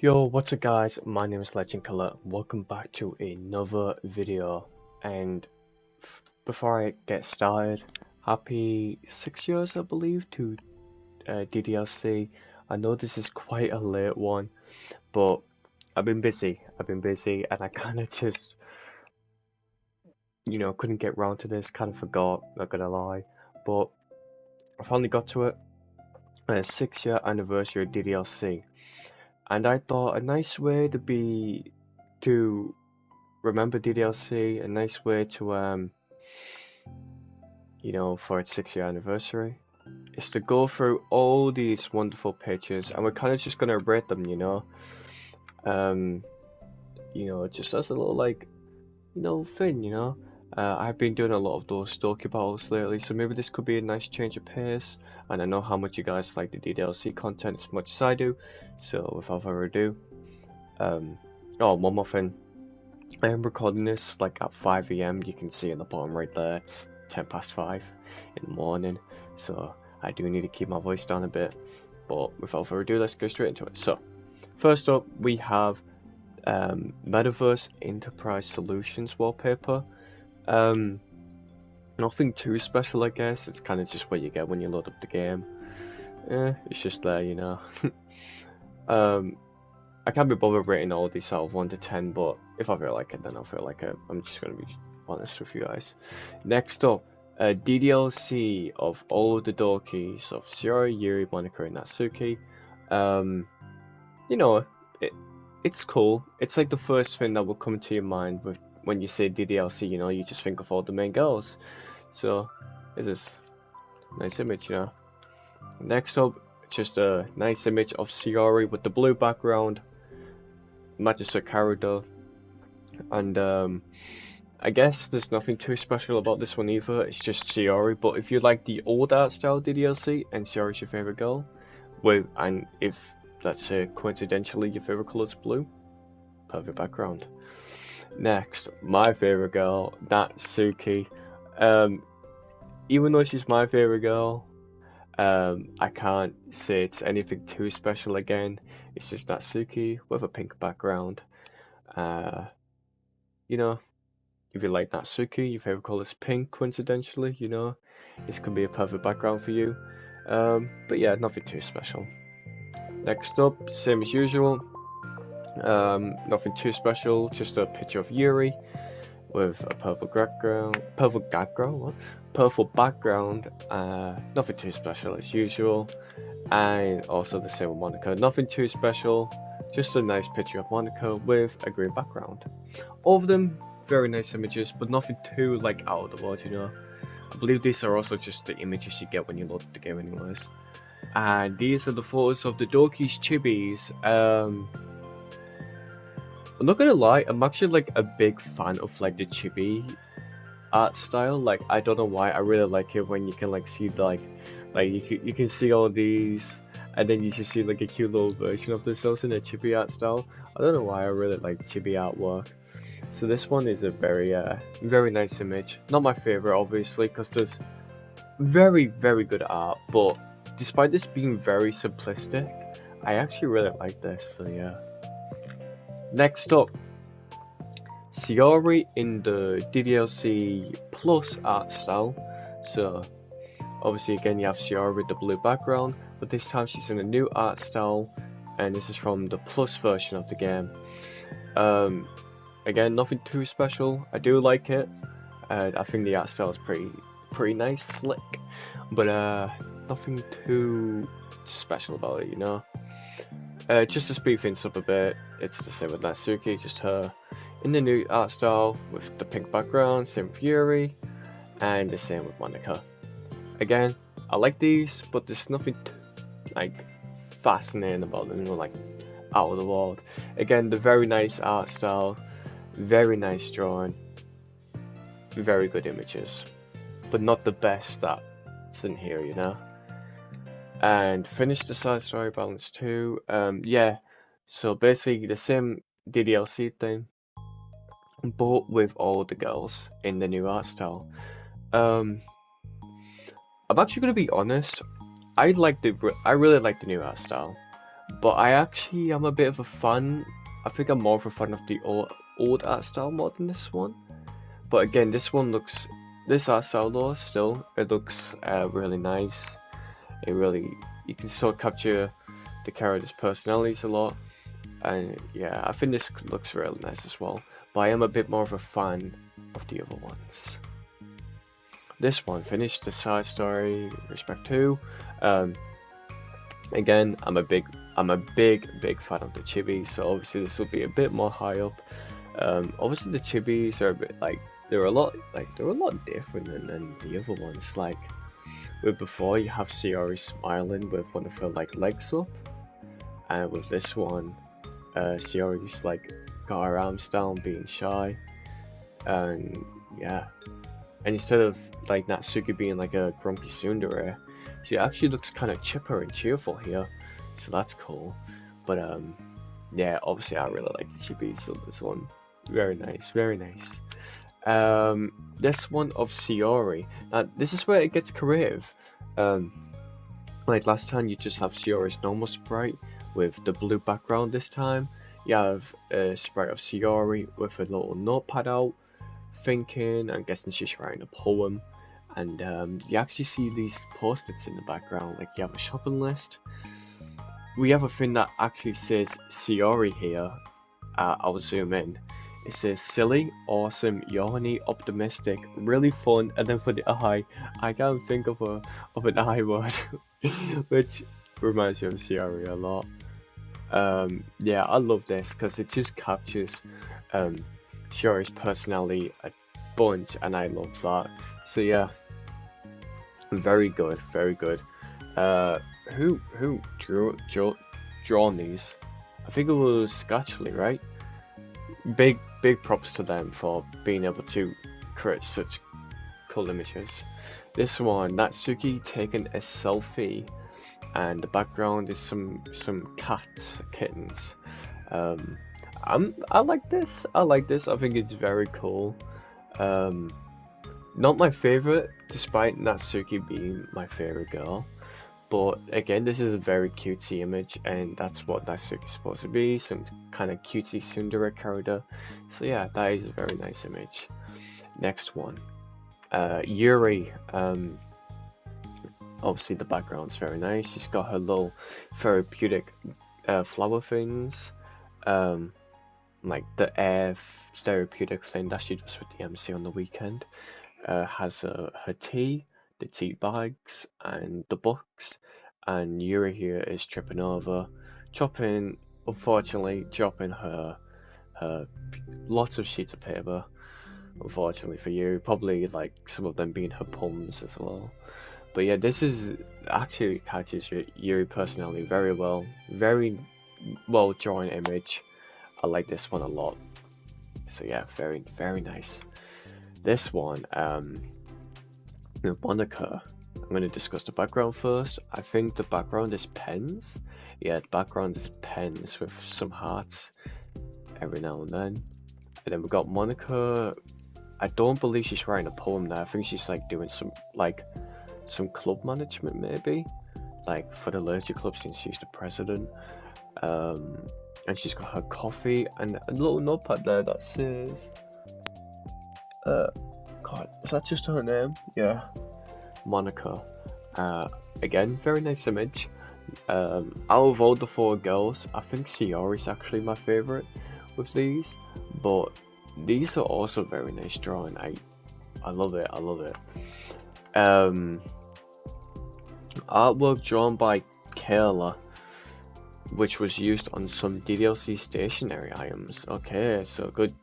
Yo, what's up guys, my name is Legend Color. Welcome back to another video, and before I get started, happy 6 years I believe to DDLC. I know this is quite a late one, but I've been busy and I kind of just, couldn't get round to this, kind of forgot, not gonna lie, but I finally got to it. 6-year anniversary of DDLC. And I thought a nice way to remember DDLC, a nice way to for its 6-year anniversary, is to go through all these wonderful pictures, and we're kind of just gonna rate them, just as a little thing. I've been doing a lot of those Stalky battles lately, so maybe this could be a nice change of pace. And I know how much you guys like the DDLC content as much as I do, so without further ado, one more thing. I am recording this like at 5 AM. You can see in the bottom right there, it's 10 past 5 in the morning, so I do need to keep my voice down a bit. But without further ado, let's go straight into it. So, first up, we have Metaverse Enterprise Solutions wallpaper. Nothing too special, I guess. It's kind of just what you get when you load up the game. It's just there, I can't be bothered rating all these out of 1 to 10, but if I feel like it, then I feel like it. I'm just gonna be honest with you guys. Next up, DDLC of all the Dorkies of Shiori, Yuri, Monica, and Natsuki. It's cool. It's like the first thing that will come to your mind when you say DDLC, you just think of all the main girls. So, this is a nice image, Next up, just a nice image of Shiori with the blue background. Matches her character. And, I guess there's nothing too special about this one either. It's just Shiori. But if you like the old art style DDLC and Shiori's your favorite girl, and if, let's say, coincidentally your favorite color is blue, perfect background. Next, my favorite girl, Natsuki. Even though she's my favorite girl, I can't say it's anything too special again. It's just Natsuki with a pink background. If you like Natsuki, your favorite color is pink, coincidentally, this can be a perfect background for you. But yeah, nothing too special. Next up, same as usual. Nothing too special, just a picture of Yuri with a purple background. Nothing too special as usual, and also the same with Monica. Nothing too special, just a nice picture of Monica with a green background. All of them very nice images, but nothing too out of the world. I believe these are also just the images you get when you load the game, anyways. And these are the photos of the Dorkies chibis. I'm not gonna lie, I'm actually a big fan of the chibi art style. I don't know why, I really like it when you can see you can see all these, and then you just see a cute little version of themselves in a chibi art style. I don't know why I really like chibi artwork. So this one is a very nice image. Not my favorite, obviously, because there's very good art, but despite this being very simplistic, I actually really like this. So yeah. Next up, Shiori in the DDLC Plus art style. So obviously again you have Shiori with the blue background, but this time she's in a new art style, and this is from the Plus version of the game. Again, nothing too special. I do like it. I think the art style is pretty nice, slick, but nothing too special about it, just to speed things up a bit, it's the same with Natsuki, just her in the new art style with the pink background, same with Yuri, and the same with Monica. Again, I like these, but there's nothing fascinating about them, out of the world. Again, the very nice art style, very nice drawing, very good images, but not the best that's in here, And finish the side story balance too. Yeah, so basically the same DDLC thing, but with all the girls in the new art style. I'm actually gonna be honest. I really like the new art style, but I actually am a bit of a fan. I think I'm more of a fan of the old art style more than this one. But again, this art style though, still, it looks really nice. You can still capture the character's personalities a lot. And yeah, I think this looks really nice as well. But I am a bit more of a fan of the other ones. This one finished the side story, Respect 2. Again, I'm a big fan of the chibis, so obviously this will be a bit more high up. Obviously the chibis are a bit they're a lot different than the other ones. Like with before, you have Sayori smiling with one of her legs up, and with this one, Sayori's got her arms down, being shy, and yeah. And instead of Natsuki being a grumpy tsundere, she actually looks kind of chipper and cheerful here, so that's cool. But yeah, obviously I really like the chibis, so this one, very nice, very nice. This one of Sayori. Now this is where it gets creative. Like last time, you just have Sayori's normal sprite with the blue background. This time, you have a sprite of Sayori with a little notepad out, thinking. I'm guessing she's writing a poem. And you actually see these post-its in the background, like you have a shopping list. We have a thing that actually says Sayori here. I'll zoom in. It says silly, awesome, yawny, optimistic, really fun, and then for the I can't think of an I word, which reminds me of Sayori a lot. Yeah, I love this because it just captures Sayori's personality a bunch, and I love that. So yeah, very good, very good. Who drawn these? I think it was Scatchley, right? Big props to them for being able to create such cool images. This one, Natsuki taking a selfie, and the background is some kittens. I like this. I think it's very cool. Not my favorite, despite Natsuki being my favorite girl. But again, this is a very cutesy image, and that's what Natsuki is supposed to be, some kind of cutesy tsundere character. So yeah, that is a very nice image. Next one, Yuri. Obviously the background's very nice. She's got her little therapeutic flower things, like the air therapeutic thing that she does with the MC on the weekend. Has her tea, the tea bags, and the books. And Yuri here is tripping over, unfortunately dropping her lots of sheets of paper. Unfortunately for you, probably some of them being her poems as well. But yeah, this is actually catches Yuri personality very well. Very well drawn image. I like this one a lot. So yeah, very nice. This one, Monica. I'm going to discuss the background first. I think the background is pens. Yeah, the background is pens with some hearts every now and then. And then we got Monica. I don't believe she's writing a poem there. I think she's doing some club management maybe, for the Literature Club, since she's the president. And she's got her coffee and a little notepad there that says, God, is that just her name? Yeah, Monica. Again, very nice image. Out of all the four girls, I think Sayori's actually my favorite with these, but these are also very nice drawn. I love it. Artwork drawn by Kayla, which was used on some DDLC stationery items. Okay, so good.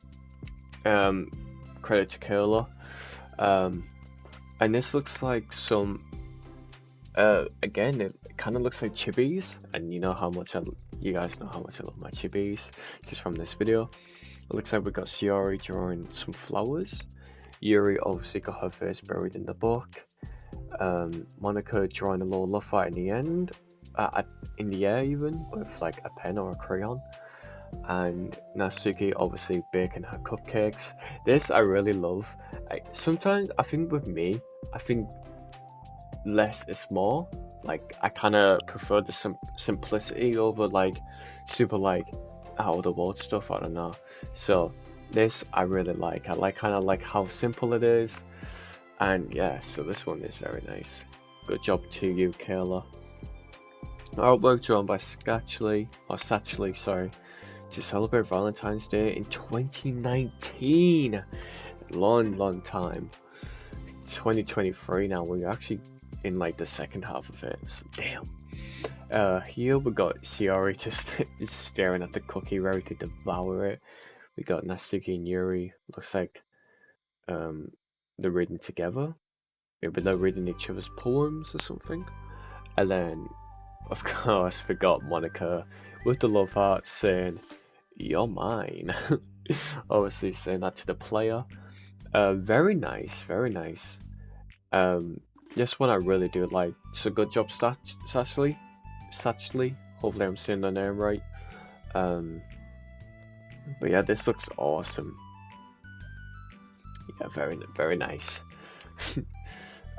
Credit to Kayla. And this looks like some. Again, it kind of looks like chibis, and you guys know how much I love my chibis just from this video. It looks like we got Sayori drawing some flowers. Yuri obviously got her face buried in the book. Monica drawing a little love fight in the end, in the air even, with a pen or a crayon. And Natsuki obviously baking her cupcakes. This I really love. Sometimes I think with me, less is more. Like, I kind of prefer the simplicity over like super like out of the world stuff. I don't know. So this I really like. I like kind of like how simple it is, and yeah. So this one is very nice. Good job to you, Kayla. Artwork drawn by Satchley, sorry, to celebrate Valentine's Day in 2019. Long time. 2023 now. We're actually in like the second half of it. So, damn. Here we got Shiori just staring at the cookie, ready to devour it. We got Natsuki and Yuri. Looks like they're reading together. Maybe they're reading each other's poems or something. And then, of course, we got Monica with the love heart saying, "You're mine." Obviously saying that to the player. Very nice, very nice. This one I really do like. So good job, Satchley. Hopefully I'm saying the name right. But yeah, this looks awesome. Yeah, very nice.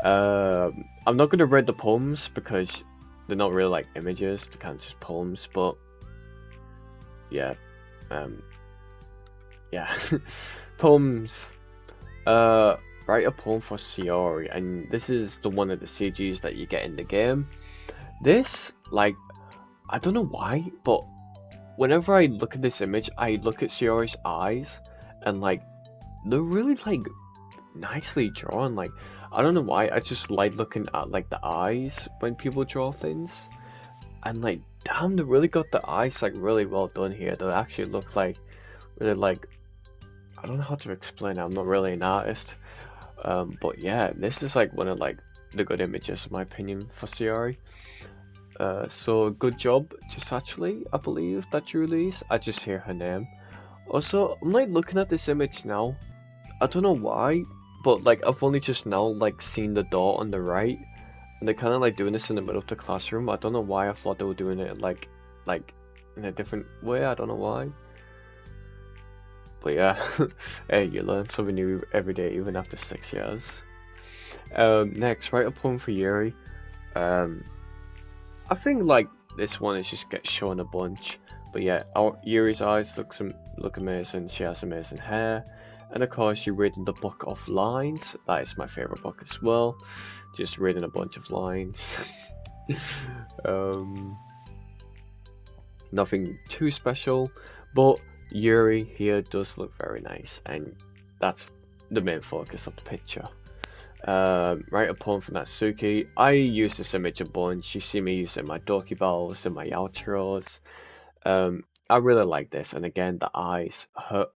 I'm not gonna read the poems because they're not really like images, they're kind of just poems. But yeah, yeah, poems. Write a poem for Shiori, and this is the one of the CGs that you get in the game. This, like, I don't know why, but whenever I look at this image, I look at Shiori's eyes, and like, they're really like nicely drawn. Like, I don't know why, I just like looking at like the eyes when people draw things, and like, damn, they really got the eyes like really well done here. They actually look like really like, I don't know how to explain it. I'm not really an artist. But yeah, this is like one of like the good images in my opinion for Shiori. So good job to Satchley, I believe that you released. I just hear her name. Also, I'm like looking at this image now. I don't know why, but like I've only just now like seen the door on the right, and they're kind of like doing this in the middle of the classroom. I don't know why I thought they were doing it like in a different way. I don't know why. But yeah, hey, you learn something new every day, even after 6 years. Next, write a poem for Yuri. I think like this one is just get shown a bunch. But yeah, Yuri's eyes look amazing. She has amazing hair, and of course you're reading the book of lines. That is my favorite book as well. Just reading a bunch of lines. Nothing too special, but Yuri here does look very nice, and that's the main focus of the picture. Write a poem for Natsuki. I use this image a bunch. You see me use it in my Doki Balls, in my outros. I really like this, and again, the eyes. Her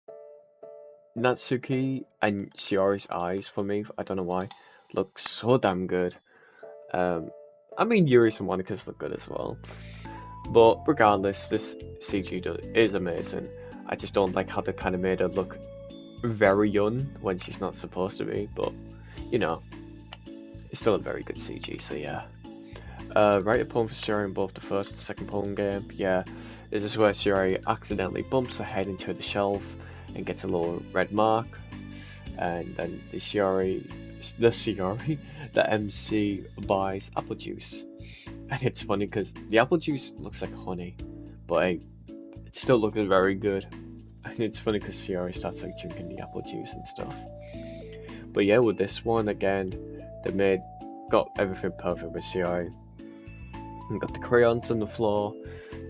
Natsuki and Shiori's eyes for me, I don't know why, look so damn good. I mean, Yuri's and Monica's look good as well. But regardless, this CG is amazing. I just don't like how they kind of made her look very young when she's not supposed to be, but you know, it's still a very good CG, so yeah. Write a poem for Shiori in both the first and second poem game. Yeah, this is where Shiori accidentally bumps her head into the shelf and gets a little red mark, and then the MC buys apple juice. And it's funny because the apple juice looks like honey, but it still looks very good. And it's funny because Shiori starts like drinking the apple juice and stuff. But yeah, with this one again, they got everything perfect with Shiori. And got the crayons on the floor.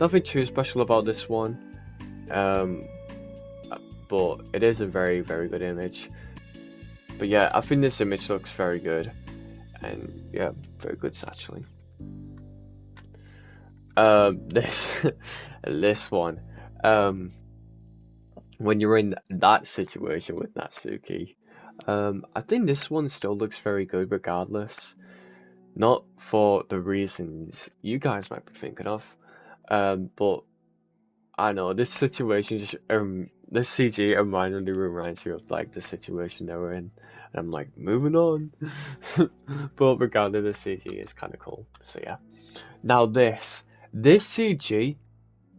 Nothing too special about this one, but it is a very good image. But yeah, I think this image looks very good, and yeah, very good actually. This one, when you're in that situation with Natsuki, I think this one still looks very good regardless. Not for the reasons you guys might be thinking of, but I know this situation just this CG randomly reminds me of like the situation they were in, and I'm like moving on. But regardless, the CG is kind of cool. So yeah. Now this CG,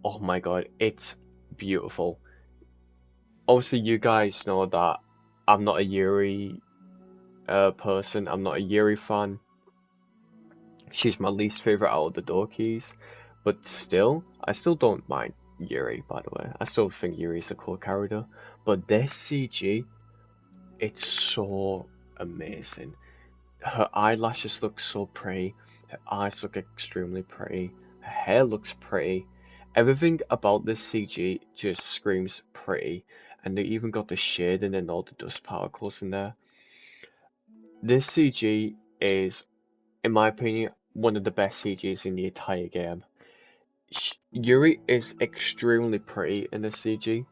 oh my god, it's beautiful. Obviously, you guys know that I'm not a Yuri person. I'm not a Yuri fan. She's my least favorite out of the Dorkies, but still, I still don't mind Yuri, by the way. I still think Yuri's a cool character, but this CG, it's so amazing. Her eyelashes look so pretty, her eyes look extremely pretty, her hair looks pretty. Everything about this CG just screams pretty, and they even got the shading and all the dust particles in there. This CG is, in my opinion, one of the best CGs in the entire game. Yuri is extremely pretty in the CG,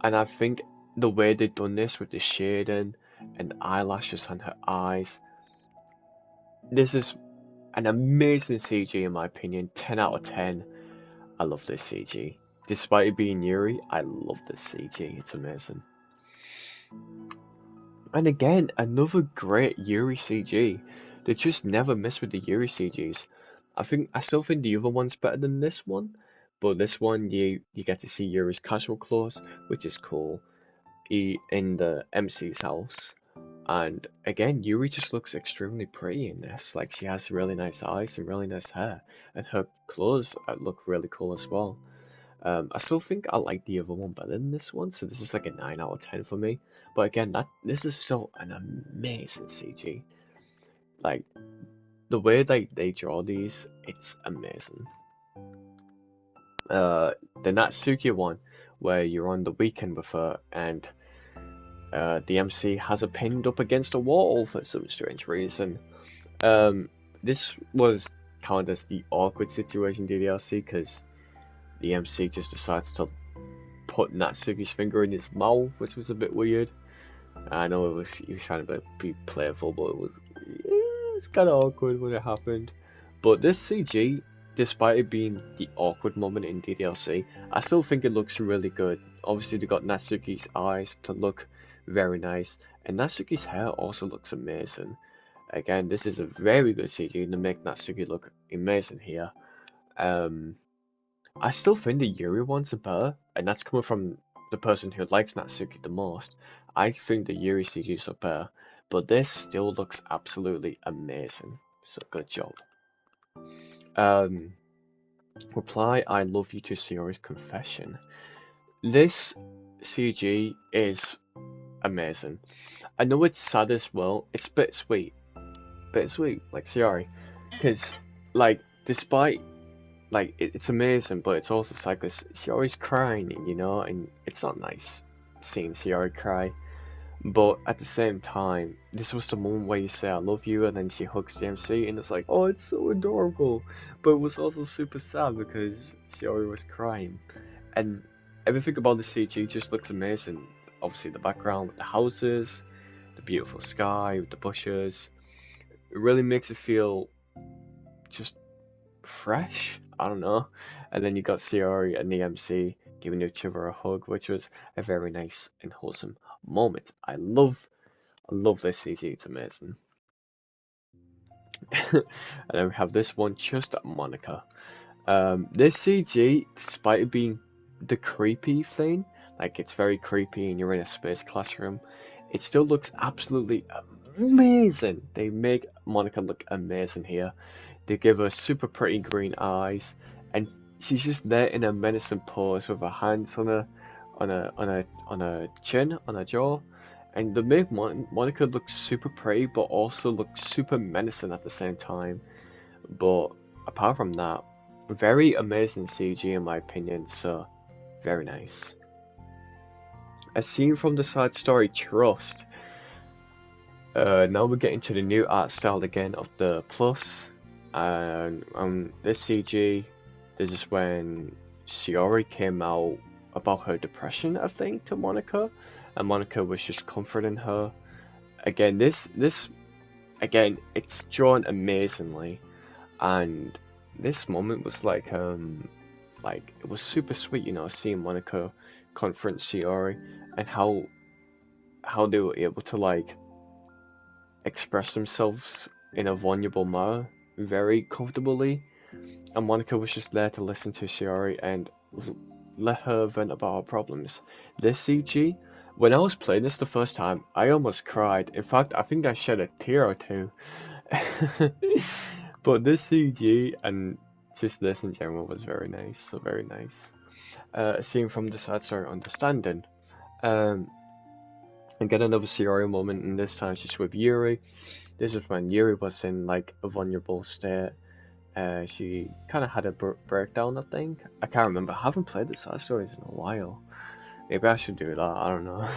and I think the way they've done this with the shading and eyelashes on her eyes, this is an amazing CG in my opinion. 10 out of 10. I love this CG. Despite it being Yuri, I love this CG. It's amazing. And again, another great Yuri CG. They just never miss with the Yuri CGs. I still think the other one's better than this one, but this one you get to see Yuri's casual clothes, which is cool. In the MC's house. And again, Yuri just looks extremely pretty in this. Like, she has really nice eyes and really nice hair, and her clothes look really cool as well. I still think I like the other one better than this one, so this is like a 9 out of 10 for me. But again, this is still an amazing CG. Like, the way they draw these, it's amazing. The Natsuki one, where you're on the weekend with her, and the MC has her pinned up against a wall for some strange reason. This was kind of the awkward situation in DDLC, because the MC just decides to put Natsuki's finger in his mouth, which was a bit weird. I know he was trying to be playful, but it was kind of awkward when it happened. But this CG, despite it being the awkward moment in DDLC, I still think it looks really good. Obviously, they got Natsuki's eyes to look very nice, and Natsuki's hair also looks amazing. Again, this is a very good CG to make Natsuki look amazing here. I still think the Yuri ones are better, and that's coming from the person who likes Natsuki the most. I think the Yuri CGs are better, but this still looks absolutely amazing. So good job. Reply I love you to Sayori's confession. This CG is amazing. I know it's sad as well. It's bittersweet, like Sayori, because like despite like it's amazing, but it's also sad because Sayori's crying, you know, and it's not nice seeing Sayori cry. But at the same time, this was the moment where you say I love you, and then she hugs the MC, and it's like, oh, it's so adorable. But it was also super sad because Sayori was crying, and everything about the CG just looks amazing. Obviously, the background with the houses, the beautiful sky with the bushes, it really makes it feel just fresh. I don't know. And then you got Sayori and the MC giving each other a hug, which was a very nice and wholesome moment. I love this CG. It's amazing. And then we have this one just at Monica. This CG, despite it being the creepy thing, like it's very creepy and you're in a space classroom, it still looks absolutely amazing. They make Monica look amazing here. They give her super pretty green eyes, and she's just there in a menacing pose with her hands on her chin, on her jaw, and they make Monica look super pretty, but also look super menacing at the same time. But apart from that, very amazing CG in my opinion. So very nice. A scene from the side story Trust. Now we're getting to the new art style again of the Plus. And this CG, this is when Shiori came out about her depression, I think, to Monica, and Monica was just comforting her. Again, again, it's drawn amazingly, and this moment was like it was super sweet, you know, seeing Monica confront Shiori, and how they were able to like express themselves in a vulnerable manner very comfortably, and Monica was just there to listen to Shiori and let her vent about her problems. This CG, when I was playing this the first time, I almost cried. In fact, I think I shed a tear or two. But this CG and just this in general was very nice, so very nice. A scene from the side story Understanding. And get another Shiori moment, and this time she's with Yuri. This is when Yuri was in like a vulnerable state. She kind of had a breakdown, I think. I can't remember. I haven't played the side stories in a while. Maybe I should do that, I don't know.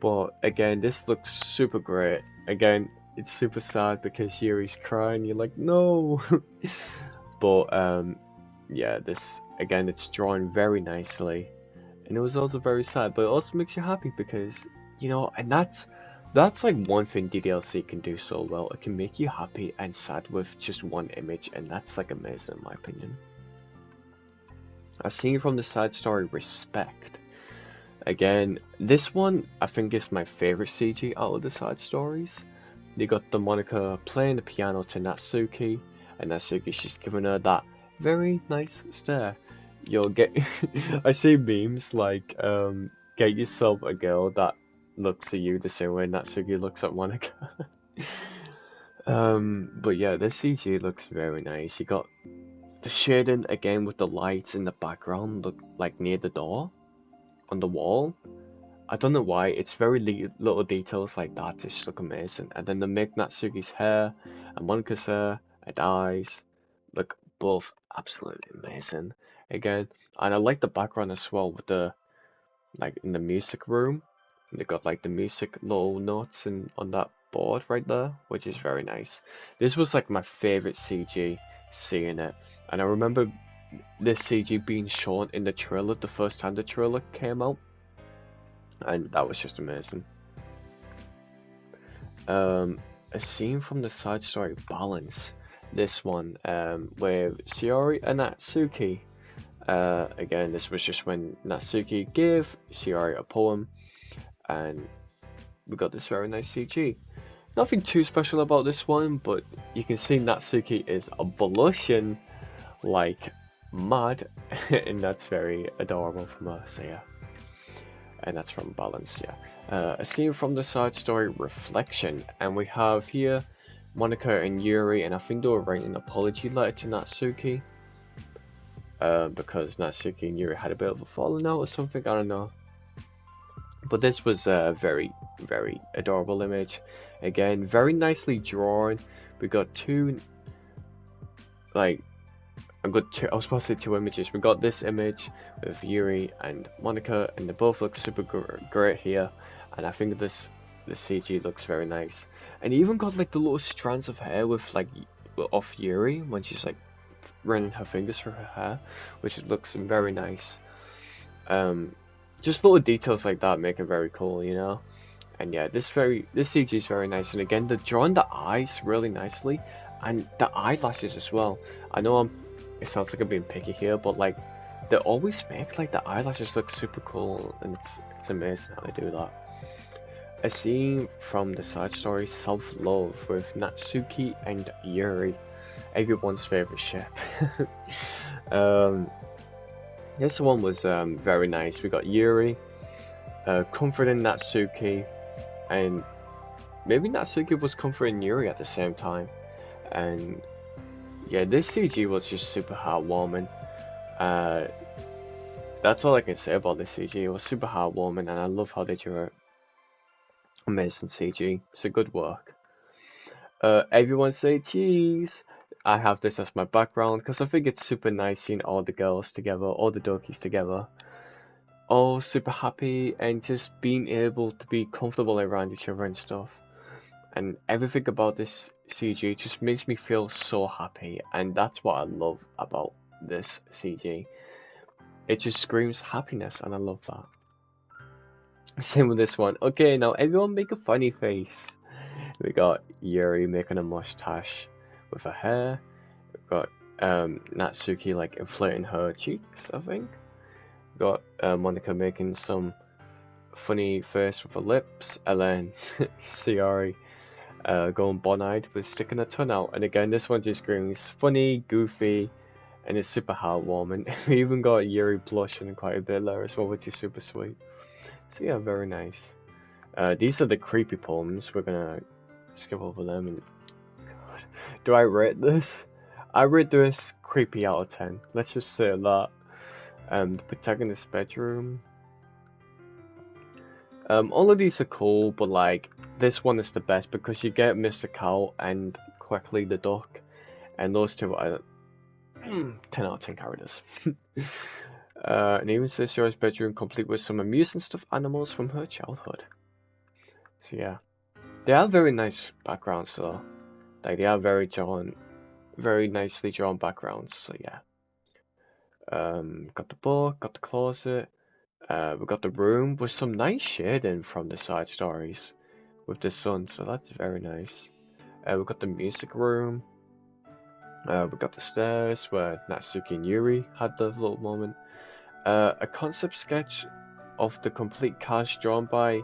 But again, this looks super great. Again, it's super sad because Yuri's crying. You're like, no. But yeah, this again, it's drawn very nicely, and it was also very sad, but it also makes you happy because and that's like one thing DDLC can do so well. It can make you happy and sad with just one image, and that's like amazing in my opinion. A scene from the side story Respect. Again, this one I think is my favorite CG out of the side stories. You got the Monica playing the piano to Natsuki, and Natsuki's just giving her that very nice stare. You'll get I see memes like get yourself a girl that looks at you the same way Natsuki looks at Monica. But yeah, this CG looks very nice. You got the shading again with the lights in the background look like near the door on the wall. I don't know why, it's very little details like that just look amazing. And then the make Natsuki's hair and Monika's hair and eyes look both absolutely amazing again. And I like the background as well with the like in the music room. They got like the music little notes on that board right there, which is very nice. This was like my favorite CG seeing it, and I remember this CG being shown in the trailer the first time the trailer came out, and that was just amazing. A scene from the side story Balance. This one, with Shiori and Natsuki. Again, this was just when Natsuki gave Shiori a poem, and we got this very nice CG. Nothing too special about this one, but you can see Natsuki is blushing like mad, and that's very adorable from her, so yeah. And that's from Balance, yeah. A scene from the side story Reflection, and we have here Monica and Yuri, and I think they were writing an apology letter to Natsuki, because Natsuki and Yuri had a bit of a falling out or something, I don't know. But this was a very, very adorable image. Again, very nicely drawn. We got two, like, I was supposed to say two images. We got this image with Yuri and Monica, and they both look super great here. And I think the CG looks very nice. And you even got like the little strands of hair with like off Yuri when she's like running her fingers through her hair, which looks very nice. Just little details like that make it very cool, you know. And yeah, this CG is very nice. And again, they're drawing the eyes really nicely, and the eyelashes as well. I know it sounds like I'm being picky here, but like they always make like the eyelashes look super cool, and it's amazing how they do that. A scene from the side story Self Love with Natsuki and Yuri, everyone's favorite ship. This one was very nice. We got Yuri comforting Natsuki, and maybe Natsuki was comforting Yuri at the same time. And yeah, this CG was just super heartwarming. That's all I can say about this CG. It was super heartwarming, and I love how they drew it. Amazing CG. So good work. Everyone say cheese. I have this as my background because I think it's super nice seeing all the girls together, all the dokis together, all super happy and just being able to be comfortable around each other and stuff. And everything about this CG just makes me feel so happy, and that's what I love about this CG. It just screams happiness, and I love that. Same with this one. Okay, now everyone make a funny face. We got Yuri making a mustache with her hair. We've got Natsuki like inflating her cheeks, I think. We got Monica making some funny face with her lips, and then Shiori going one-eyed with sticking her tongue out. And again, this one just screams funny, goofy, and it's super heartwarming. We even got Yuri blushing quite a bit there as well, which is super sweet. So yeah, very nice. These are the creepy poems. We're gonna skip over them. And God, do I rate this? I rate this creepy out of 10. Let's just say that. The protagonist's bedroom. All of these are cool, but like this one is the best because you get Mr. Cow and Quackly the duck, and those two are 10 out of 10 characters. And even says Sarah's bedroom complete with some amusing stuffed animals from her childhood. So yeah, they are very nice backgrounds though. Like they are very nicely drawn backgrounds. So yeah. Got the book, got the closet. We got the room with some nice shading from the side stories with the sun, so that's very nice. We got the music room. We got the stairs where Natsuki and Yuri had the little moment. A concept sketch of the complete cast drawn by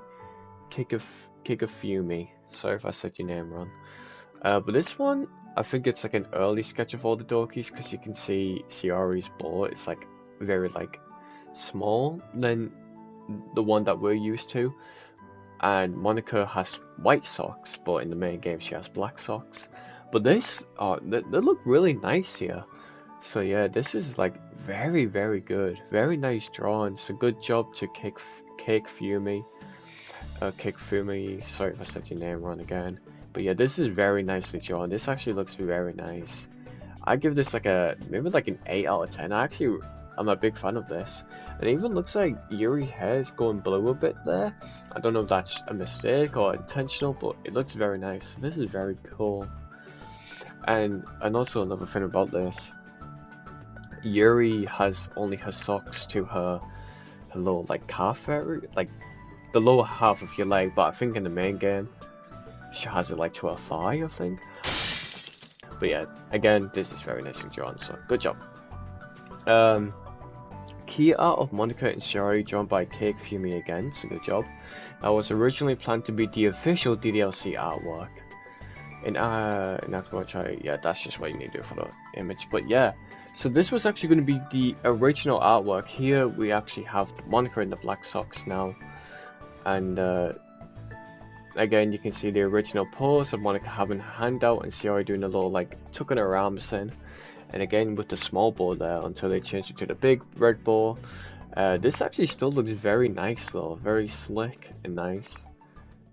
Kigafumi. Sorry if I said your name wrong. But this one, I think it's like an early sketch of all the Dokis because you can see Shiori's board. It's like very like small than the one that we're used to. And Monica has white socks, but in the main game she has black socks. But this, they look really nice here. So yeah, this is like very good, very nice drawn. So good job to Kigafumi. Sorry if I said your name wrong again. But yeah, this is very nicely drawn. This actually looks very nice. I give this like maybe like an 8 out of 10. I'm a big fan of this. It even looks like Yuri's hair is going blue a bit there. I don't know if that's a mistake or intentional, but it looks very nice. This is very cool. And also another thing about this, Yuri has only her socks to her little like calf area, like the lower half of your leg, but I think in the main game she has it like to her thigh, I think. But yeah, again, this is very nicely drawn, so good job. Key art of Monica and Shiori drawn by Kigafumi again, so good job. That was originally planned to be the official DDLC artwork. In actual, yeah, that's just what you need to do for the image. But yeah, so this was actually going to be the original artwork. Here we actually have Monica in the black socks now, and again you can see the original pose of Monica having her hand out and Shiori doing a little like tucking her arms in. And again with the small ball there until they change it to the big red ball. This actually still looks very nice though, very slick and nice.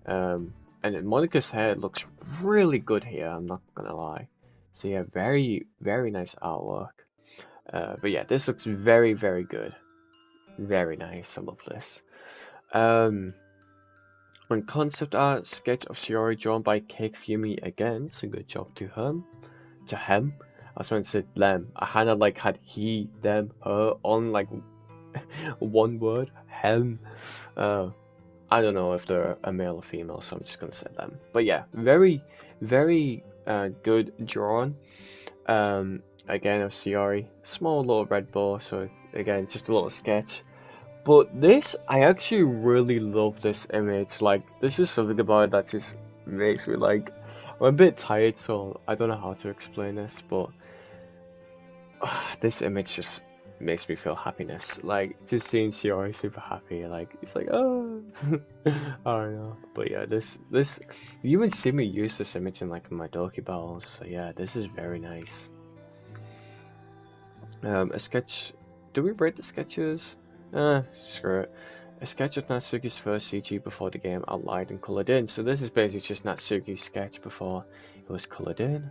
And Monica's hair looks really good here, I'm not gonna lie. So yeah, very nice artwork. But yeah, this looks very good. Very nice, I love this. When concept art sketch of Shiori drawn by Kigafumi again, so good job to him. I was going to say them. I kind of like had he, them, her on like one word. Hem. I don't know if they're a male or female, so I'm just gonna say them. But yeah, very good drawn. Again of Shiori, small little red ball. So again, just a little sketch. But this, I actually really love this image. Like, this is something about it that just makes me like. I'm a bit tired, so I don't know how to explain this, but this image just makes me feel happiness. Like, just seeing Shiori super happy, like, it's like, oh, I don't know. But yeah, this, you even see me use this image in like my Doki battles, so yeah, this is very nice. A sketch, do we rate the sketches? Screw it. A sketch of Natsuki's first CG before the game outlined and coloured in. So this is basically just Natsuki's sketch before it was coloured in.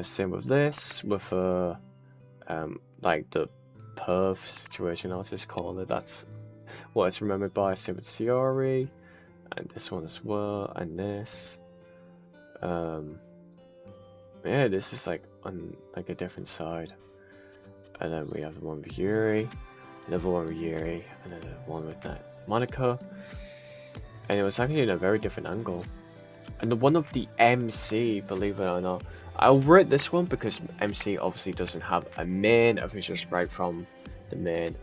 Same with this, with like the perf situation, I'll just call it. That's what it's remembered by. Same with Shiori, and this one as well, and this. Yeah, this is like on like a different side. And then we have the one with Yuri. Another one with Yuri, and then one with that Monica, and it was actually in a very different angle. And the one of the MC, believe it or not, I'll rate this one because MC obviously doesn't have a main official sprite from the main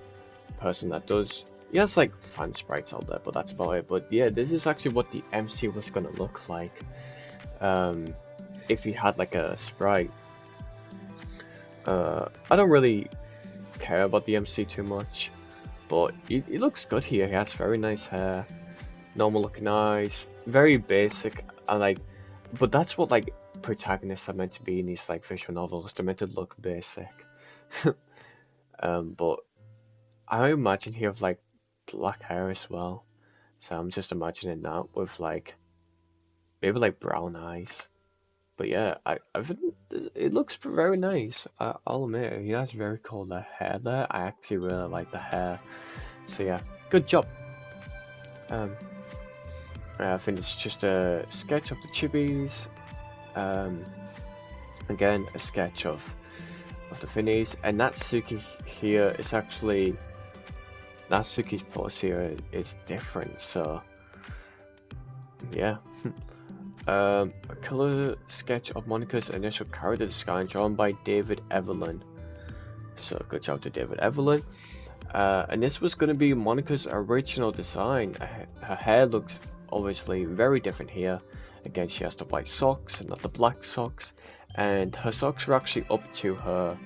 person that does. He has like fan sprites out there, but that's about it. But yeah, this is actually what the MC was gonna look like if he had like a sprite. I don't really care about the MC too much, but he looks good here. He has very nice hair, normal looking eyes, very basic. I like, but that's what like protagonists are meant to be in these like visual novels. They're meant to look basic. But I imagine he have like black hair as well. So I'm just imagining that with like maybe like brown eyes. But yeah, I think it looks very nice. I'll admit it, he has very cool hair there. I actually really like the hair. So yeah, good job. I think it's just a sketch of the chibis. Again, a sketch of the Finnies, and Natsuki here is actually Natsuki's pose here is different. So yeah. A color sketch of Monica's initial character design drawn by David Evelyn. So good job to David Evelyn. And this was going to be Monica's original design. Her hair looks obviously very different here. Again, she has the white socks and not the black socks. And her socks are actually up to her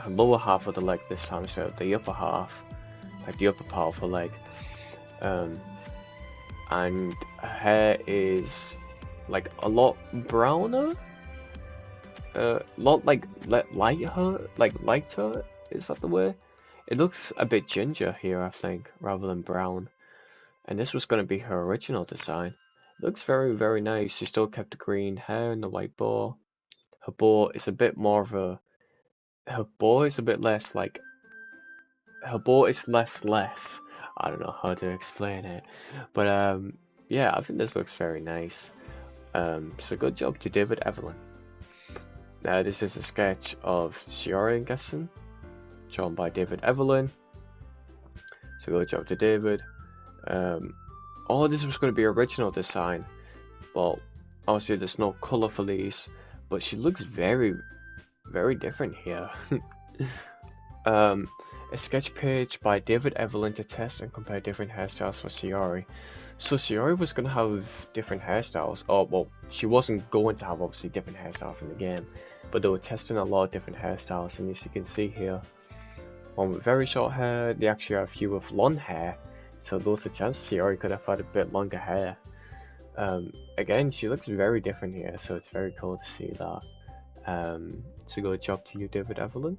lower half of the leg this time, so the upper half, like the upper part of her leg. And her hair is like a lot browner, lot like lighter. Is that the way? It looks a bit ginger here, I think, rather than brown. And this was going to be her original design. It looks very nice. She still kept the green hair and the white bow. Her bow is a bit more of a. Her bow is a bit less like. Her bow is less. I don't know how to explain it, but yeah, I think this looks very nice. So good job to David Evelyn. Now this is a sketch of Shiori, I'm guessing, drawn by David Evelyn. So good job to David. Oh, this was going to be original design. Well, obviously there's no color for these, but she looks very different here. A sketch page by David Evelyn to test and compare different hairstyles for Shiori. So Shiori was going to have different hairstyles. Oh, well, she wasn't going to have obviously different hairstyles in the game, but they were testing a lot of different hairstyles, and as you can see here, one with very short hair, they actually have a few with long hair, so there's a chance Shiori could have had a bit longer hair. Again, she looks very different here, so it's very cool to see that. So good job to you, David Evelyn.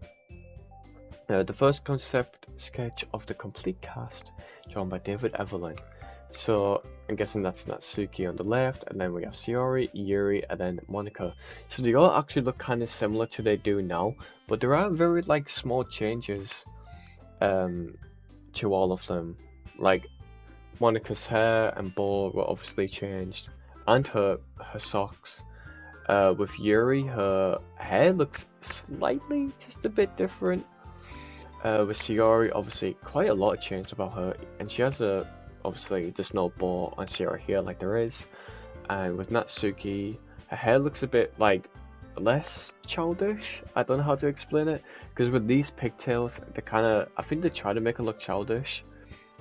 The first concept sketch of the complete cast, drawn by David Evelyn. So I'm guessing that's Natsuki on the left, and then we have Shiori, Yuri, and then Monica. So they all actually look kind of similar to they do now, but there are very like small changes to all of them. Like Monica's hair and bow were obviously changed, and her socks. With Yuri, her hair looks slightly just a bit different. With Shiori, obviously quite a lot changed about her, and she has obviously there's no bow on Shiori here like there is. And with Natsuki, her hair looks a bit like less childish. I don't know how to explain it, because with these pigtails, they kind of, I think they try to make her look childish,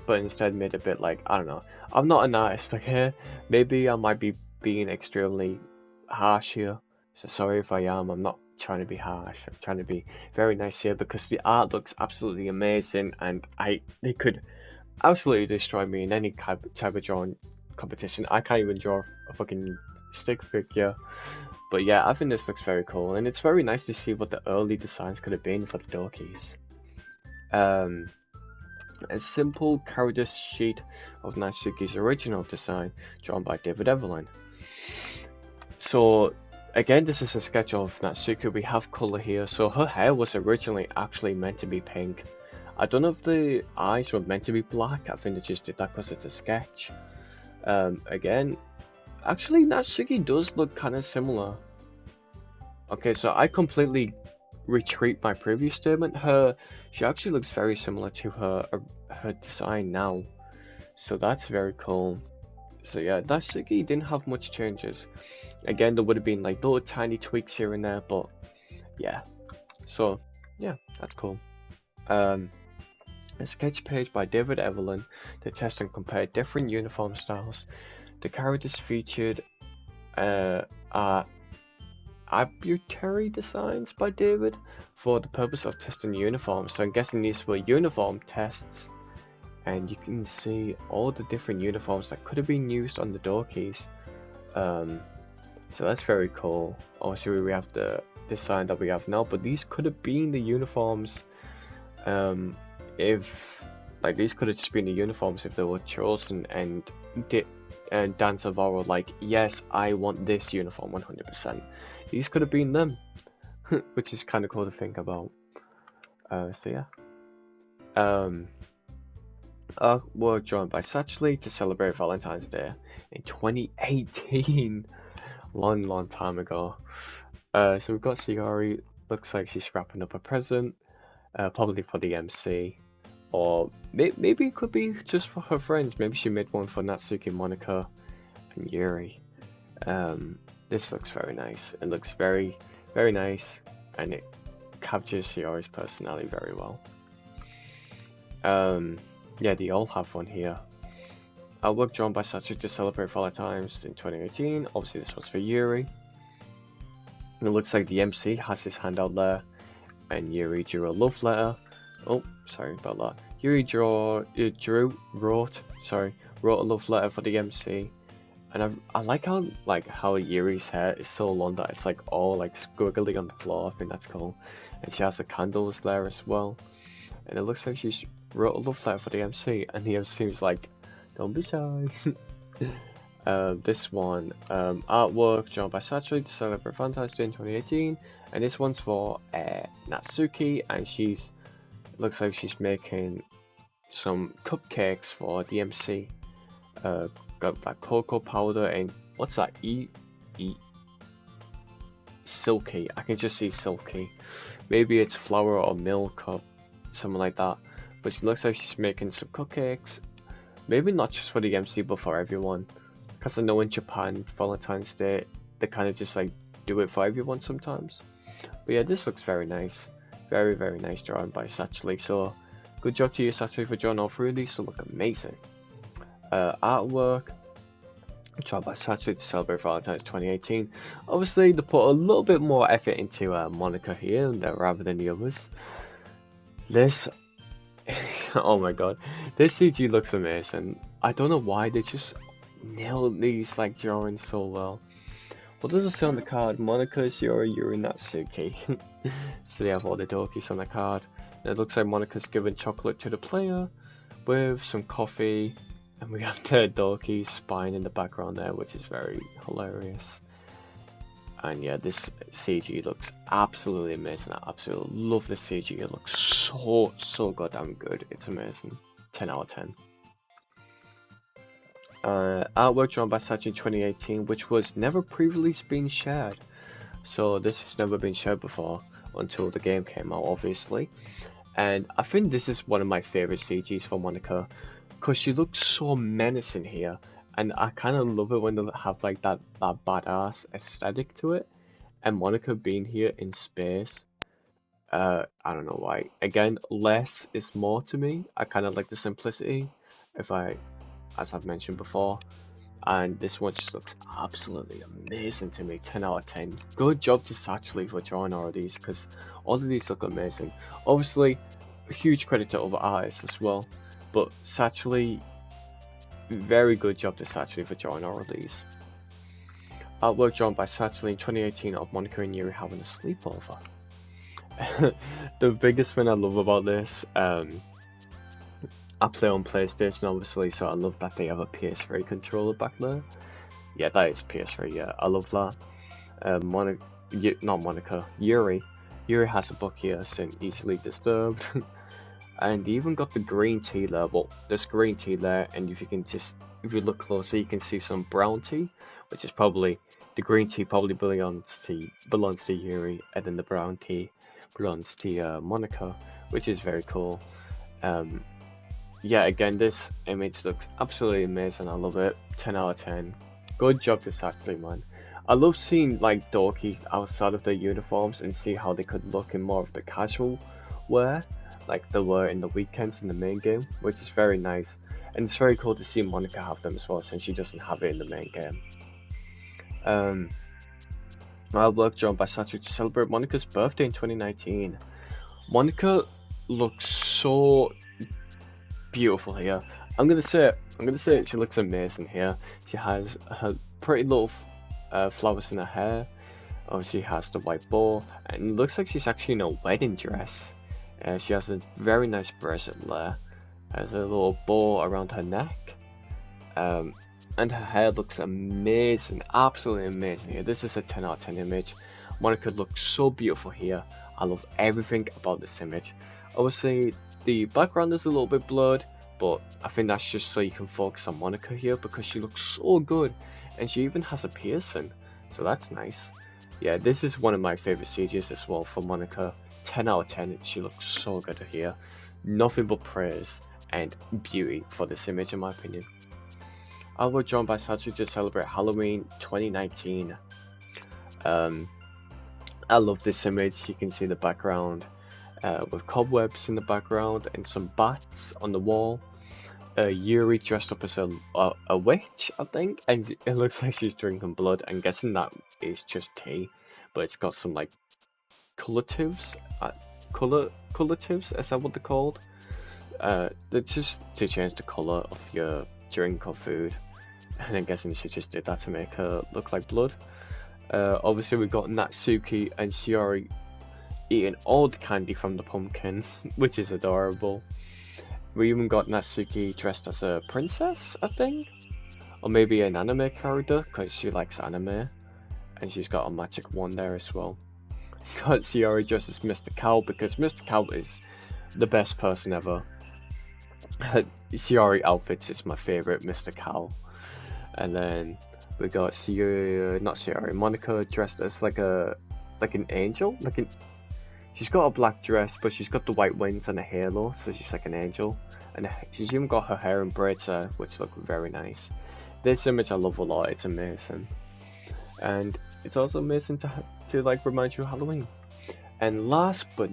but instead made it a bit like, I don't know. I'm not an artist, okay? Maybe I might be being extremely harsh here, so sorry if I am. I'm not trying to be harsh. I'm trying to be very nice here, because the art looks absolutely amazing, and they could absolutely destroy me in any type of drawing competition. I can't even draw a fucking stick figure, but yeah, I think this looks very cool, and it's very nice to see what the early designs could have been for the Dorkies. A simple character sheet of Natsuki's original design, drawn by David Evelyn. So again, this is a sketch of Natsuki. We have color here. So her hair was originally actually meant to be pink. I don't know if the eyes were meant to be black. I think they just did that because it's a sketch. Again, actually Natsuki does look kind of similar. Okay, so I completely retreat my previous statement. She actually looks very similar to her design now, so that's very cool. So yeah, Natsuki didn't have much changes. Again, there would have been like little tiny tweaks here and there, but yeah. So yeah, that's cool. A sketch page by David Evelyn to test and compare different uniform styles. The characters featured are arbitrary designs by David for the purpose of testing uniforms. So I'm guessing these were uniform tests, and you can see all the different uniforms that could have been used on the Dorkies. So that's very cool. Obviously we have the design that we have now, but these could have been the uniforms if like these could have just been the uniforms if they were chosen and Dan Salvato like, yes, I want this uniform 100%. These could have been them, which is kind of cool to think about. So yeah. We're joined by Satchley to celebrate Valentine's Day in 2018. Long time ago. So we've got Siori. Looks like she's wrapping up a present, probably for the MC, or maybe it could be just for her friends. Maybe she made one for Natsuki, Monica, and Yuri. This looks very nice. It looks very nice, and it captures Siori's personality very well. Yeah, they all have one here. Artwork drawn by Satchley to celebrate Valentine's in 2018. Obviously, this was for Yuri. And it looks like the MC has his hand out there, and Yuri drew a love letter. Oh, sorry about that. Yuri wrote a love letter for the MC. And I like how Yuri's hair is so long that it's like all like squiggly on the floor. I think that's cool. And she has the candles there as well. And it looks like she wrote a love letter for the MC, and the MC was like, don't be shy. This one, artwork drawn by Satchley to celebrate Valentine's Day in 2018, and this one's for Natsuki, and looks like she's making some cupcakes for the MC. Got that cocoa powder and what's that? Silky. I can just see silky. Maybe it's flour or milk or something like that. But she looks like she's making some cupcakes. Maybe not just for the MC, but for everyone. Because I know in Japan, Valentine's Day, they kind of just like do it for everyone sometimes. But yeah, this looks very nice. Very nice drawing by Satchley. So, good job to you, Satchley, for drawing all three of these. They look amazing. Artwork drawn by Satchley to celebrate Valentine's 2018. Obviously, they put a little bit more effort into Monica here rather than the others. This, oh my god, this CG looks amazing. I don't know why they just nailed these like drawings so well. What does it say on the card? Monica, Shiori, Yuri, Natsuki. So they have all the dorkies on the card. And it looks like Monica's giving chocolate to the player with some coffee. And we have the dorky spine in the background there, which is very hilarious. And yeah, this CG looks absolutely amazing. I absolutely love this CG. It looks so goddamn good. It's amazing. 10 out of 10. Artwork drawn by Satchley in 2018, which was never previously been shared. So this has never been shared before until the game came out, obviously. And I think this is one of my favorite CGs for Monica, because she looks so menacing here. And I kind of love it when they have like that badass aesthetic to it. And Monica being here in space, I don't know why. Again, less is more to me. I kind of like the simplicity, as I've mentioned before. And this one just looks absolutely amazing to me. 10 out of 10. Good job to Satchley for drawing all of these, because all of these look amazing. Obviously, a huge credit to other artists as well. But Satchley, very good job to Satchley for drawing all of these. Artwork drawn by Satchley in 2018 of Monica and Yuri having a sleepover. The biggest thing I love about this, I play on PlayStation obviously, so I love that they have a PS3 controller back there. Yeah, that is PS3, yeah, I love that. Not Monica, Yuri. Yuri has a book here saying easily disturbed. And you even got the green tea there. Well, there's green tea there, and if you look closer, you can see some brown tea, which is probably the green tea probably belongs to Yuri, and then the brown tea belongs to Monica, which is very cool. Yeah, again, this image looks absolutely amazing. I love it. 10 out of 10. Good job to Satchley, man. I love seeing like dorkies outside of their uniforms and see how they could look in more of the casual wear, like they were in the weekends in the main game, which is very nice. And it's very cool to see Monica have them as well, since she doesn't have it in the main game. Artwork drawn by Satchley to celebrate Monica's birthday in 2019. Monica looks so beautiful here. I'm gonna say it, she looks amazing here. She has her pretty little flowers in her hair. Oh, she has the white bow, and it looks like she's actually in a wedding dress. She has a very nice bracelet there. Has a little bow around her neck. And her hair looks amazing, absolutely amazing here. This is a 10 out of 10 image. Monica looks so beautiful here. I love everything about this image. Obviously, the background is a little bit blurred, but I think that's just so you can focus on Monica here because she looks so good, and she even has a piercing, so that's nice. Yeah, this is one of my favorite CGs as well for Monica. 10 out of 10, she looks so good here. Nothing but praise and beauty for this image in my opinion. I was drawn by Sachi to celebrate Halloween 2019. I love this image. You can see the background with cobwebs in the background and some bats on the wall. Yuri dressed up as a witch, I think, and it looks like she's drinking blood. I'm guessing that is just tea, but it's got some like coloratives. Coloratives, is that what they're called? They're just to change the color of your drink or food, and I'm guessing she just did that to make her look like blood. Obviously we got Natsuki and Shiori eating all the candy from the pumpkin, which is adorable. We even got Natsuki dressed as a princess, I think, or maybe an anime character because she likes anime, and she's got a magic wand there as well. Got Shiori dressed as Mr. Cow because Mr. Cow is the best person ever. Shiori outfits is my favorite, Mr. Cow. And then we got Monica dressed as like an angel, she's got a black dress, but she's got the white wings and a halo, so she's like an angel. And she's even got her hair in braids there, which look very nice. This image I love a lot, it's amazing. And it's also amazing to like remind you of Halloween. And last but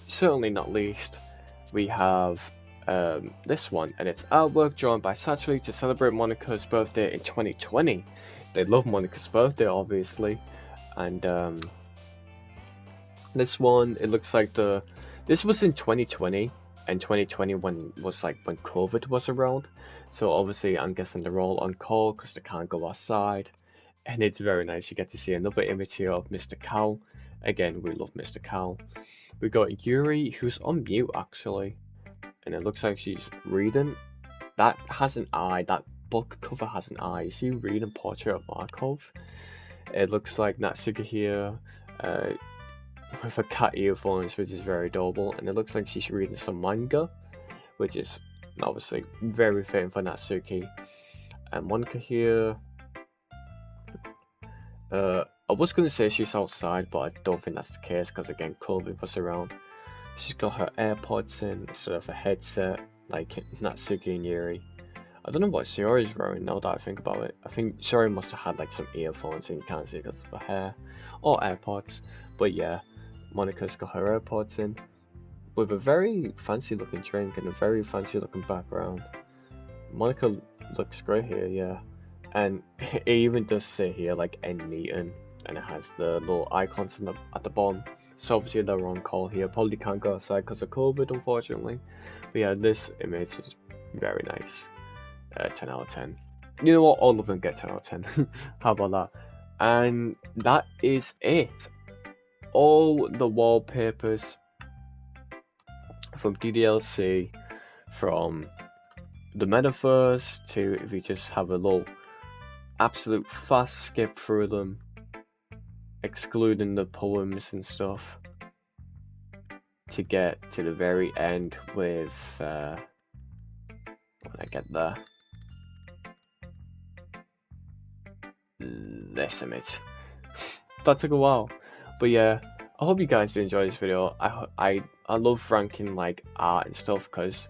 certainly not least, we have this one, and it's artwork drawn by Sachi to celebrate Monica's birthday in 2020. They love Monica's birthday, obviously. And this one, it looks like this was in 2020, and 2021 was like when COVID was around. So obviously I'm guessing they're all on call because they can't go outside. And it's very nice. You get to see another image here of Mr. Cow. Again, we love Mr. Cow. We got Yuri, who's on mute actually, and it looks like she's reading. That has an eye. That book cover has an eye. You see, reading Portrait of Markov. It looks like Natsuki here, with her cat earphones, which is very adorable, and it looks like she's reading some manga, which is obviously very fitting for Natsuki. And Monica here. I was gonna say she's outside, but I don't think that's the case because again, COVID was around. She's got her AirPods in instead of a headset, like Natsuki and Yuri. I don't know what Shiori's wearing now that I think about it. I think Shiori must have had like some earphones and you can't see because of her hair, or AirPods. But yeah, Monica's got her AirPods in with a very fancy looking drink and a very fancy looking background. Monica looks great here, yeah. And it even does say here like end meeting, and it has the little icons at the bottom. So obviously they're on call here. Probably can't go outside because of COVID, unfortunately. But yeah, this image is very nice. 10 out of 10. You know what? All of them get 10 out of 10. How about that? And that is it. All the wallpapers from DDLC, from the metaverse to, if you just have a little absolute fast skip through them, excluding the poems and stuff, to get to the very end with when I get there, this image. That took a while, but yeah, I hope you guys do enjoy this video. I love ranking like art and stuff because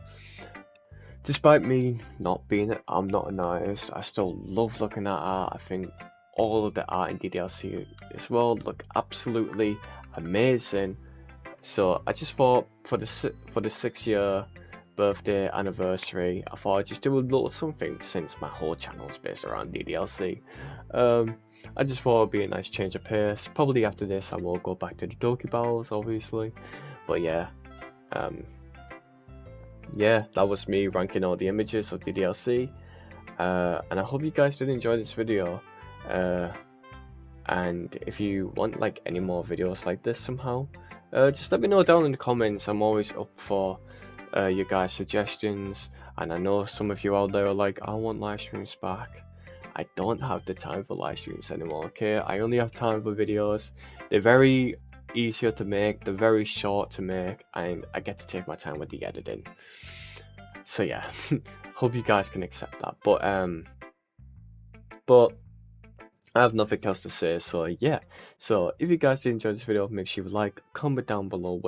despite me not being I'm not an artist, I still love looking at art. I think all of the art in DDLC as well look absolutely amazing. So I just thought for the 6-year birthday anniversary, I thought I'd just do a little something since my whole channel is based around DDLC. I just thought it'd be a nice change of pace. Probably after this I will go back to the Doki Battles, obviously. But yeah, yeah, that was me ranking all the images of DDLC. And I hope you guys did enjoy this video. And if you want like any more videos like this somehow, just let me know down in the comments. I'm always up for your guys' suggestions, and I know some of you out there are like, I want live streams back. I don't have the time for live streams anymore, okay? I only have time for videos. They're very easier to make, they're very short to make, and I get to take my time with the editing. So yeah, hope you guys can accept that. But I have nothing else to say, so yeah. So if you guys did enjoy this video, make sure you like, comment down below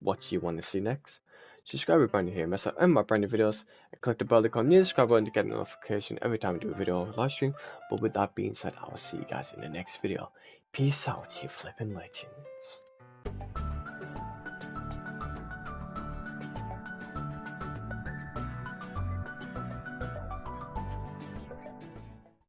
what you want to see next. Subscribe if you're new here, mess up and my brand new videos, and click the bell icon near the subscribe button to get a notification every time I do a video or live stream. But with that being said, I will see you guys in the next video. Peace out, you flipping legends.